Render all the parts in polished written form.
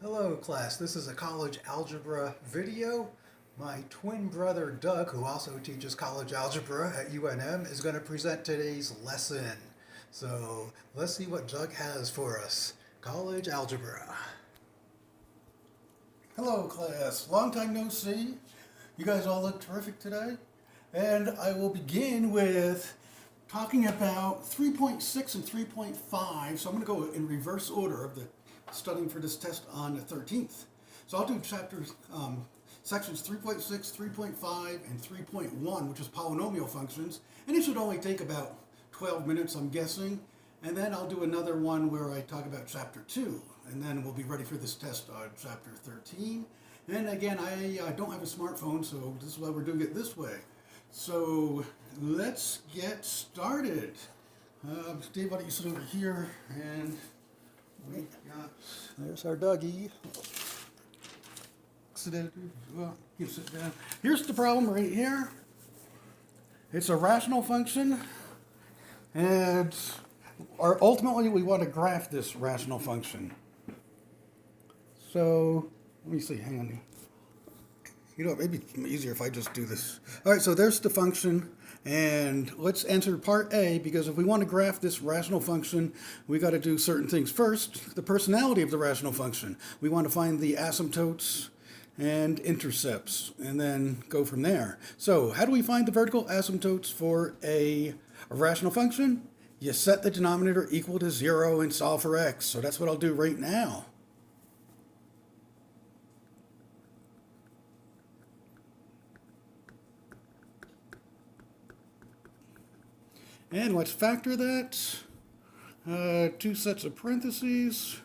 Hello class, this is a college algebra video. My twin brother Doug, who also teaches college algebra at UNM, is going to present today's lesson. So let's see what Doug has for us. College algebra. Hello class, long time no see. You guys all look terrific today. And I will begin with talking about 3.6 and 3.5. So I'm going to go in reverse order of the studying for this test on the 13th. So I'll do sections 3.6, 3.5, and 3.1, which is polynomial functions. And it should only take about 12 minutes, I'm guessing. And then I'll do another one where I talk about chapter 2. And then we'll be ready for this test on chapter 13. And again, I don't have a smartphone, so this is why we're doing it this way. So let's get started. Steve, why don't you sit over here, and we got, there's our Dougie. Sit down. Well, you sit down. Here's the problem right here. It's a rational function, and ultimately we want to graph this rational function. So let me see, hang on. You know, maybe it's easier if I just do this. All right, so there's the function, and let's answer part A, because if we want to graph this rational function, we got to do certain things. First, the personality of the rational function. We want to find the asymptotes and intercepts, and then go from there. So how do we find the vertical asymptotes for a rational function? You set the denominator equal to 0 and solve for x. So that's what I'll do right now. And let's factor that. Two sets of parentheses.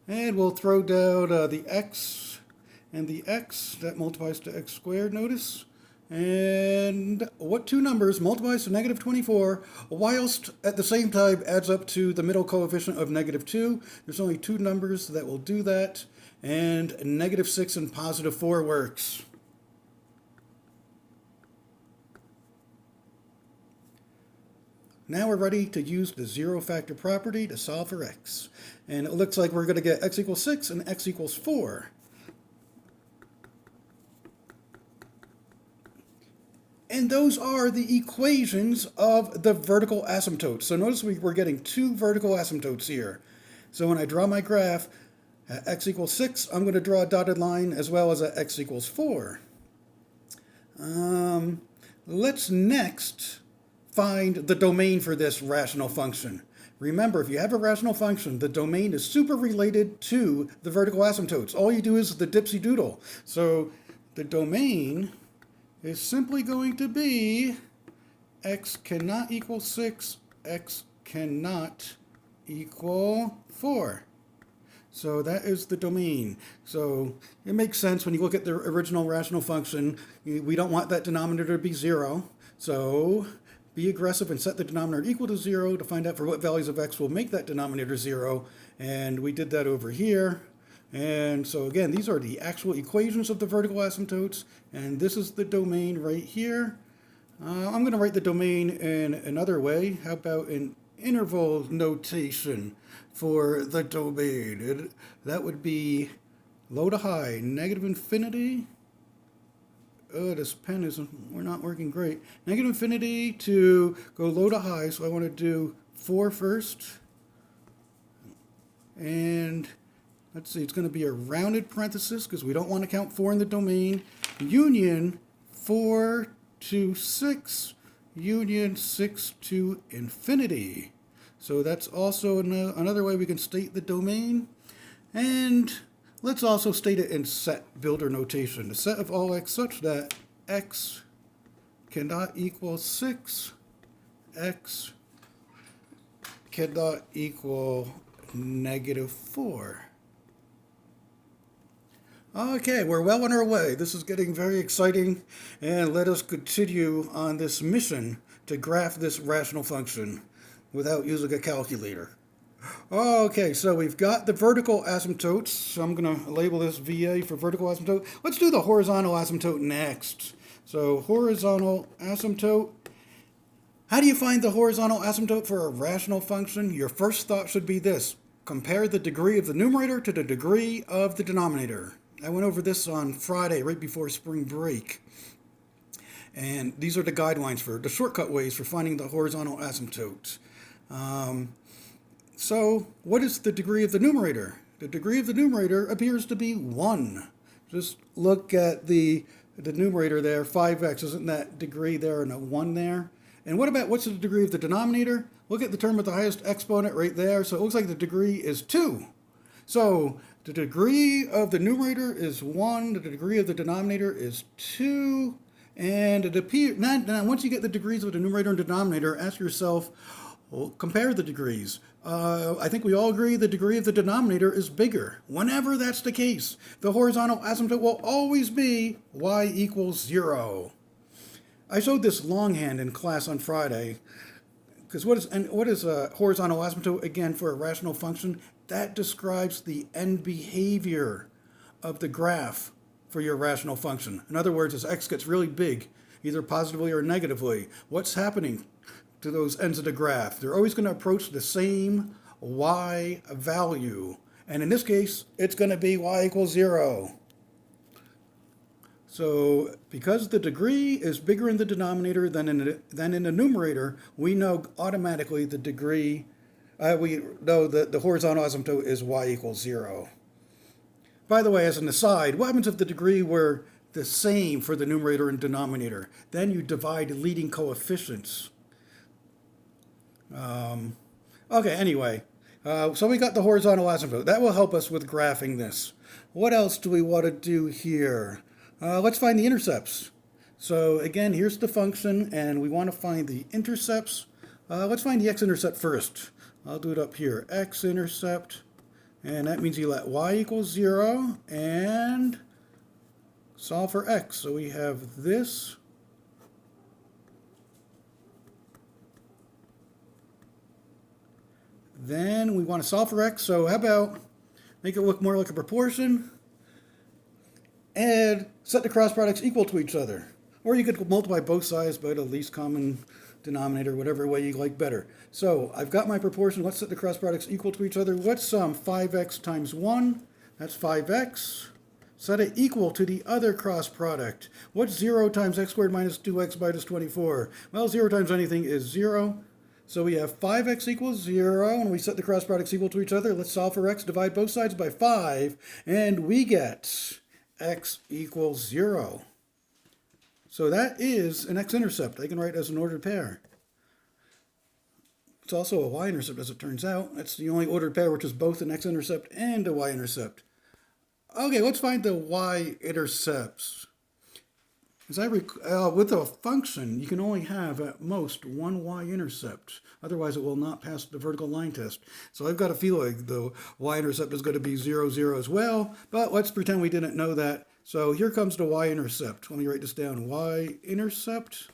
And we'll throw down the x and the x. That multiplies to x squared, notice. And what two numbers multiplies to negative 24, whilst at the same time adds up to the middle coefficient of negative 2. There's only two numbers that will do that. And negative 6 and positive 4 works. Now we're ready to use the zero factor property to solve for x. And it looks like we're going to get x equals 6 and x equals 4. And those are the equations of the vertical asymptotes. So notice we're getting two vertical asymptotes here. So when I draw my graph at x equals 6, I'm going to draw a dotted line as well as at x equals 4. Let's next find the domain for this rational function. Remember, if you have a rational function, the domain is super related to the vertical asymptotes. All you do is the dipsy doodle. So the domain is simply going to be x cannot equal 6, x cannot equal 4. So that is the domain. So it makes sense when you look at the original rational function. We don't want that denominator to be 0. So be aggressive and set the denominator equal to 0 to find out for what values of x will make that denominator 0. And we did that over here. And so again, these are the actual equations of the vertical asymptotes. And this is the domain right here. I'm going to write the domain in another way. How about an interval notation for the domain? That would be low to high, negative infinity. Oh, this pen we're not working great. Negative infinity to go low to high, so I want to do 4 first. And let's see, it's going to be a rounded parenthesis because we don't want to count 4 in the domain. Union 4 to 6, union 6 to infinity. So that's also another way we can state the domain. And let's also state it in set builder notation. The set of all x such that x cannot equal 6, x cannot equal negative 4. Okay, we're well on our way. This is getting very exciting, and let us continue on this mission to graph this rational function without using a calculator. Okay, so we've got the vertical asymptotes. So I'm going to label this VA for vertical asymptote. Let's do the horizontal asymptote next. So horizontal asymptote. How do you find the horizontal asymptote for a rational function? Your first thought should be this. Compare the degree of the numerator to the degree of the denominator. I went over this on Friday, right before spring break. And these are the guidelines for the shortcut ways for finding the horizontal asymptote. So what is the degree of the numerator? The degree of the numerator appears to be 1. Just look at the numerator there, 5x. Isn't that degree there and a 1 there? And what's the degree of the denominator? Look at the term with the highest exponent right there. So it looks like the degree is 2. So the degree of the numerator is 1. The degree of the denominator is 2. And it appears, now once you get the degrees of the numerator and denominator, ask yourself, well, compare the degrees. I think we all agree the degree of the denominator is bigger. Whenever that's the case, the horizontal asymptote will always be y equals 0. I showed this longhand in class on Friday. Because what is a horizontal asymptote, again, for a rational function? That describes the end behavior of the graph for your rational function. In other words, as x gets really big, either positively or negatively, what's happening to those ends of the graph? They're always going to approach the same y value. And in this case, it's going to be y equals 0. So because the degree is bigger in the denominator than in the numerator, we know automatically the degree, we know that the horizontal asymptote is y equals 0. By the way, as an aside, what happens if the degree were the same for the numerator and denominator? Then you divide leading coefficients. Okay, anyway, so we got the horizontal asymptote. That will help us with graphing this. What else do we want to do here? Let's find the intercepts. So again, here's the function, and we want to find the intercepts. Let's find the x-intercept first. I'll do it up here. X-intercept. And that means you let y equals 0 and solve for x. So we have this. Then we want to solve for x. So how about make it look more like a proportion and set the cross products equal to each other. Or you could multiply both sides by the least common denominator, whatever way you like better. So I've got my proportion. Let's set the cross products equal to each other. Let's sum 5x times 1. That's 5x. Set it equal to the other cross product. What's 0 times x squared minus 2x minus 24? Well, 0 times anything is 0. So we have 5x equals 0, and we set the cross products equal to each other. Let's solve for x, divide both sides by 5, and we get x equals 0. So that is an x-intercept. I can write as an ordered pair. It's also a y-intercept, as it turns out. That's the only ordered pair which is both an x-intercept and a y-intercept. Okay, let's find the y-intercepts. With a function, you can only have at most one y-intercept. Otherwise, it will not pass the vertical line test. So I've got a feeling the y-intercept is going to be 0, 0 as well. But let's pretend we didn't know that. So here comes the y-intercept. Let me write this down. Y-intercept.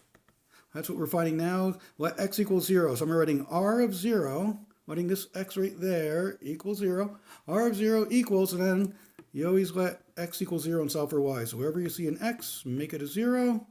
That's what we're finding now. Let x equals 0. So I'm writing r of 0, letting this x right there equals 0. R of 0 equals, and then you always let x equals 0 and solve for y. So wherever you see an x, make it a 0.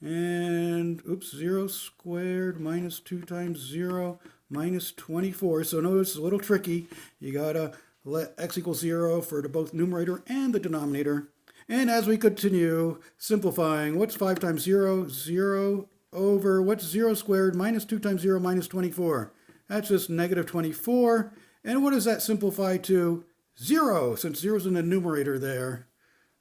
And, 0 squared minus 2 times 0 minus 24. So notice it's a little tricky. You got to let x equals 0 for the both numerator and the denominator. And as we continue simplifying, what's 5 times 0? 0 over, what's 0 squared minus 2 times 0 minus 24? That's just negative 24. And what does that simplify to? 0, since 0 is in the numerator there.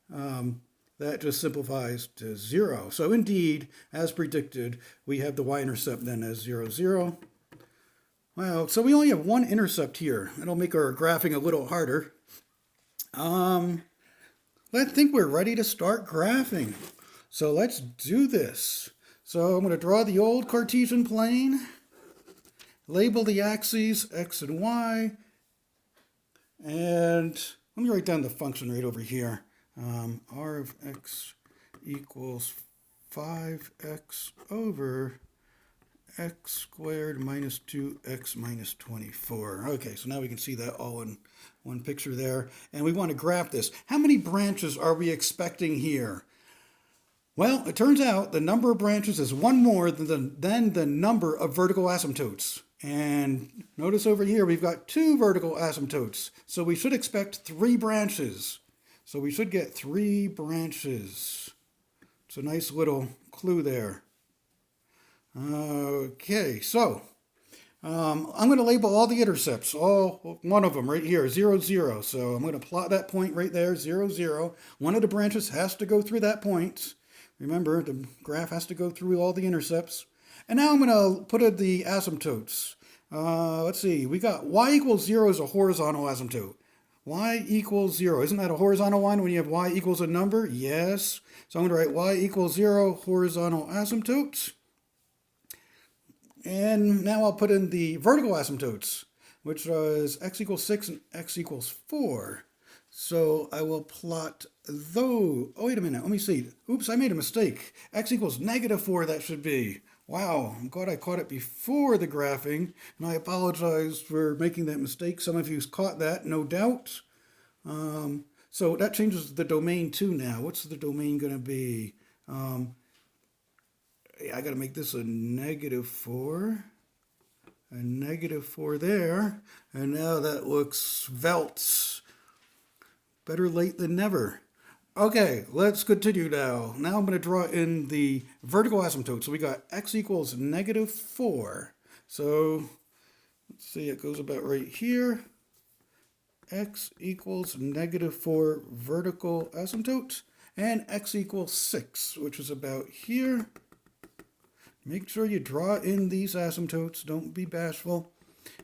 That just simplifies to 0. So indeed, as predicted, we have the y-intercept then as 0, 0. Well, so we only have one intercept here. That'll make our graphing a little harder. I think we're ready to start graphing. So let's do this. So I'm going to draw the old Cartesian plane, label the axes x and y, and let me write down the function right over here. R of x equals 5x over x squared minus 2x minus 24. Okay, so now we can see that all in one picture there. And we want to graph this. How many branches are we expecting here? Well, it turns out the number of branches is one more than the number of vertical asymptotes. And notice over here we've got 2 vertical asymptotes. So we should expect 3 branches. So we should get 3 branches. It's a nice little clue there. Okay, so I'm going to label all the intercepts, all one of them right here, 0, 0. So I'm going to plot that point right there, 0, 0. One of the branches has to go through that point. Remember, the graph has to go through all the intercepts. And now I'm going to put in the asymptotes. Let's see, we got y equals 0 is a horizontal asymptote. Y equals 0. Isn't that a horizontal line when you have y equals a number? Yes. So I'm going to write y equals 0, horizontal asymptotes. And now I'll put in the vertical asymptotes, which is x equals 6 and x equals 4. So I will plot those. Oh, wait a minute. Let me see. Oops, I made a mistake. X equals -4, that should be. Wow, I'm glad I caught it before the graphing, and I apologize for making that mistake. Some of you caught that, no doubt. So that changes the domain too now. What's the domain going to be? I got to make this a -4. A -4 there. And now that looks svelte. Better late than never. Okay, let's continue now. Now I'm going to draw in the vertical asymptote. So we got x equals -4. So let's see, it goes about right here. X equals -4 vertical asymptote. And x equals 6, which is about here. Make sure you draw in these asymptotes. Don't be bashful.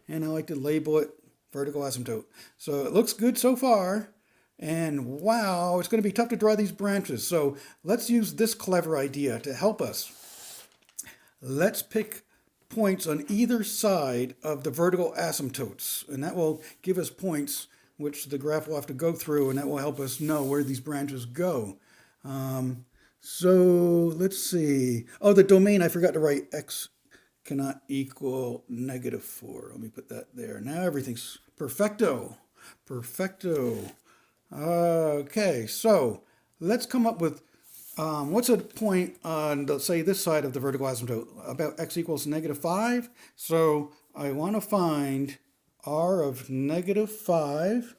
And I like to label it vertical asymptote. So it looks good so far. And wow, it's going to be tough to draw these branches. So let's use this clever idea to help us. Let's pick points on either side of the vertical asymptotes. And that will give us points which the graph will have to go through, and that will help us know where these branches go. So let's see. Oh, the domain, I forgot to write x cannot equal -4. Let me put that there. Now everything's perfecto. Perfecto. Okay, so let's come up with what's a point on, let's say, this side of the vertical asymptote, about x equals -5. So I want to find r of -5.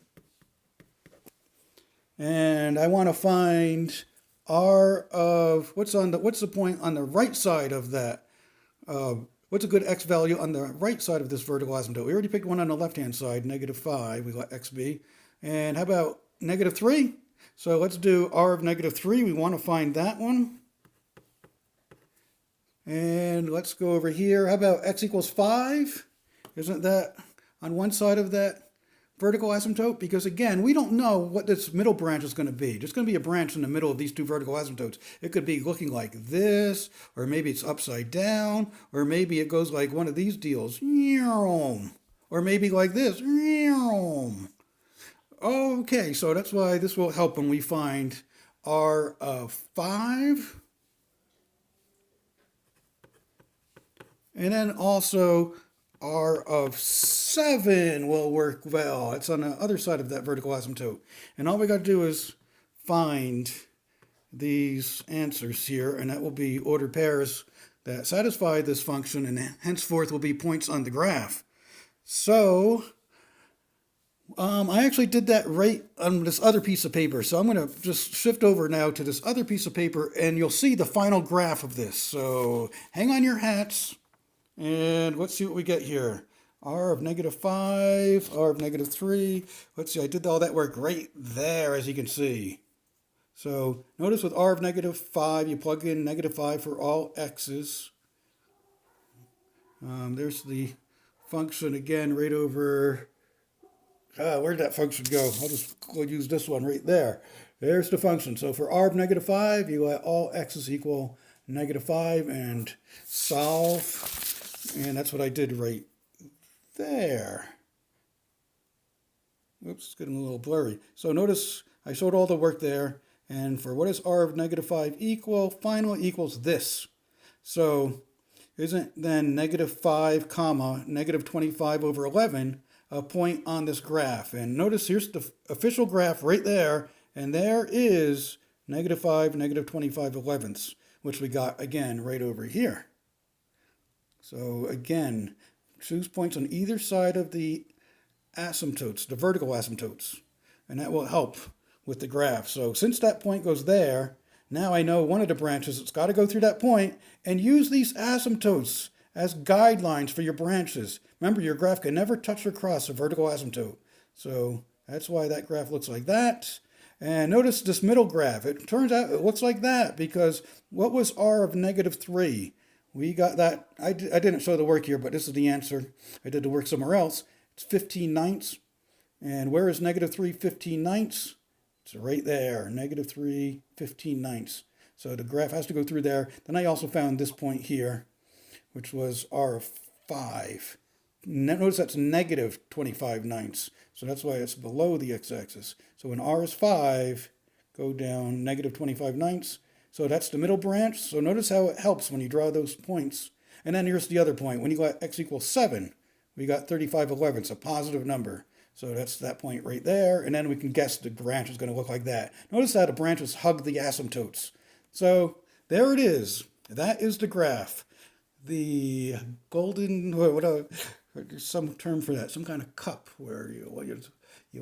And I want to find r of, what's the point on the right side of that? What's a good x value on the right side of this vertical asymptote? We already picked one on the left-hand side, -5. We got xb. And how about -3? So let's do r of -3. We want to find that one. And let's go over here. How about x equals 5? Isn't that on one side of that vertical asymptote? Because again, we don't know what this middle branch is going to be. There's going to be a branch in the middle of these 2 vertical asymptotes. It could be looking like this, or maybe it's upside down, or maybe it goes like one of these deals. Or maybe like this. Okay, so that's why this will help when we find r of 5. And then also r of 7 will work well. It's on the other side of that vertical asymptote. And all we got to do is find these answers here, and that will be ordered pairs that satisfy this function, and henceforth will be points on the graph. So I actually did that right on this other piece of paper. So I'm going to just shift over now to this other piece of paper, and you'll see the final graph of this. So hang on your hats, and let's see what we get here. R of -5, R of -3. Let's see, I did all that work right there, as you can see. So notice with R of -5, you plug in -5 for all x's. There's the function again right over. Where'd that function go? I'll just use this one right there. There's the function. So for r of -5, you let all x's equal -5 and solve. And that's what I did right there. Oops, it's getting a little blurry. So notice I showed all the work there. And for what is r of -5 equal, finally equals this. So isn't then -5 comma -25 over 11 a point on this graph? And notice here's the official graph right there. And there is -5, -25 elevenths, which we got again right over here. So again, choose points on either side of the asymptotes, the vertical asymptotes, and that will help with the graph. So since that point goes there, now I know one of the branches, it's got to go through that point, and use these asymptotes as guidelines for your branches. Remember, your graph can never touch or cross a vertical asymptote. So that's why that graph looks like that. And notice this middle graph. It turns out it looks like that because what was r of -3? We got that. I didn't show the work here, but this is the answer. I did the work somewhere else. It's 15/9. And where is -3 15/9? It's right there. -3 15/9. So the graph has to go through there. Then I also found this point here, which was r of 5. Notice that's -25/9. So that's why it's below the x-axis. So when r is 5, go down -25/9. So that's the middle branch. So notice how it helps when you draw those points. And then here's the other point. When you got x equals 7, we got 35/11, a positive number. So that's that point right there. And then we can guess the branch is going to look like that. Notice how the branches hug the asymptotes. So there it is. That is the graph. The golden, there's some term for that, some kind of cup where you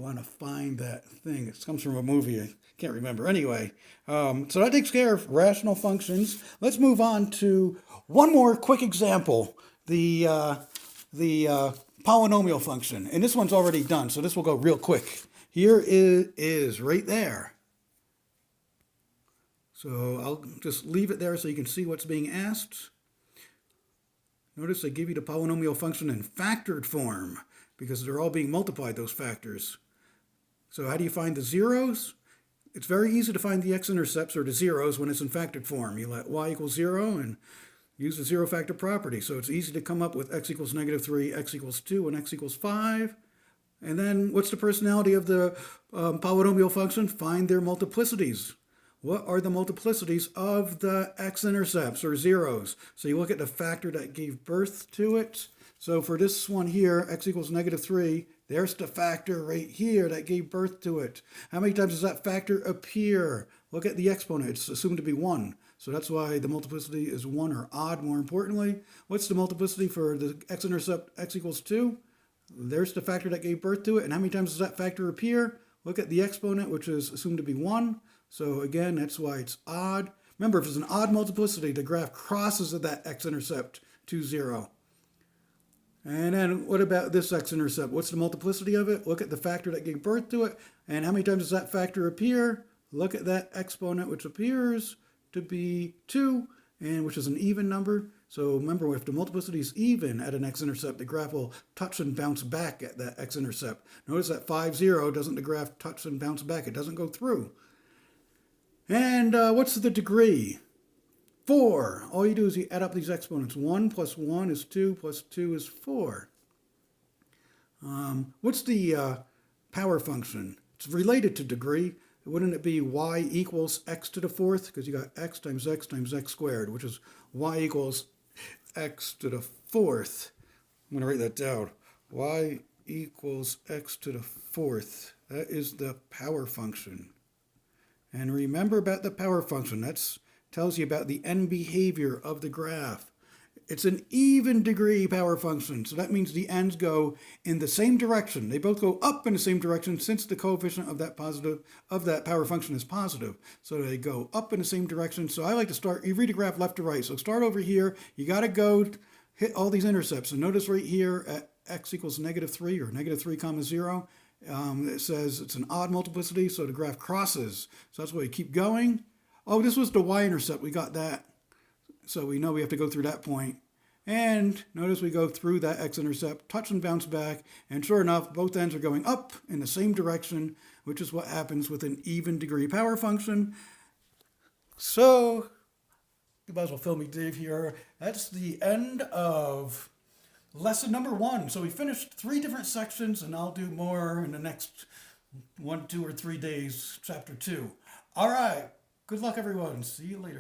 want to find that thing. It comes from a movie. I can't remember. Anyway, so that takes care of rational functions. Let's move on to one more quick example. The polynomial function. And this one's already done, so this will go real quick. Here it is right there. So I'll just leave it there so you can see what's being asked. Notice they give you the polynomial function in factored form because they're all being multiplied, those factors. So how do you find the zeros? It's very easy to find the x-intercepts or the zeros when it's in factored form. You let y equals 0 and use the zero factor property. So it's easy to come up with x equals -3, x equals 2, and x equals 5. And then what's the personality of the polynomial function? Find their multiplicities. What are the multiplicities of the x-intercepts or zeros? So you look at the factor that gave birth to it. So for this one here, x equals -3, there's the factor right here that gave birth to it. How many times does that factor appear? Look at the exponent. It's assumed to be 1. So that's why the multiplicity is 1 or odd, more importantly. What's the multiplicity for the x-intercept x equals 2? There's the factor that gave birth to it. And how many times does that factor appear? Look at the exponent, which is assumed to be 1. So again, that's why it's odd. Remember, if it's an odd multiplicity, the graph crosses at that x-intercept to 0. And then what about this x-intercept? What's the multiplicity of it? Look at the factor that gave birth to it. And how many times does that factor appear? Look at that exponent, which appears to be 2, and which is an even number. So remember, if the multiplicity is even at an x-intercept, the graph will touch and bounce back at that x-intercept. Notice that 5, 0, doesn't the graph touch and bounce back? It doesn't go through. And what's the degree? 4. All you do is you add up these exponents. 1 plus 1 is 2 plus 2 is 4. What's the power function? It's related to degree. Wouldn't it be y equals x to the 4th? Because you got x times x times x squared, which is y equals x to the 4th. I'm going to write that down. Y equals x to the 4th. That is the power function. And remember about the power function. That tells you about the end behavior of the graph. It's an even degree power function. So that means the ends go in the same direction. They both go up in the same direction since the coefficient of that power function is positive. So they go up in the same direction. So I like to start, you read a graph left to right. So start over here. You got to go hit all these intercepts. And notice right here at x equals -3 or -3 comma 0, it says it's an odd multiplicity. So the graph crosses. So that's why you keep going. Oh, this was the y-intercept. We got that. So we know we have to go through that point. And notice we go through that x-intercept, touch and bounce back. And sure enough, both ends are going up in the same direction, which is what happens with an even degree power function. So, you might as well film me, Dave, here. That's the end of lesson number 1. So we finished 3 different sections, and I'll do more in the next 1, 2, or 3 days, chapter 2. All right. Good luck, everyone. See you later.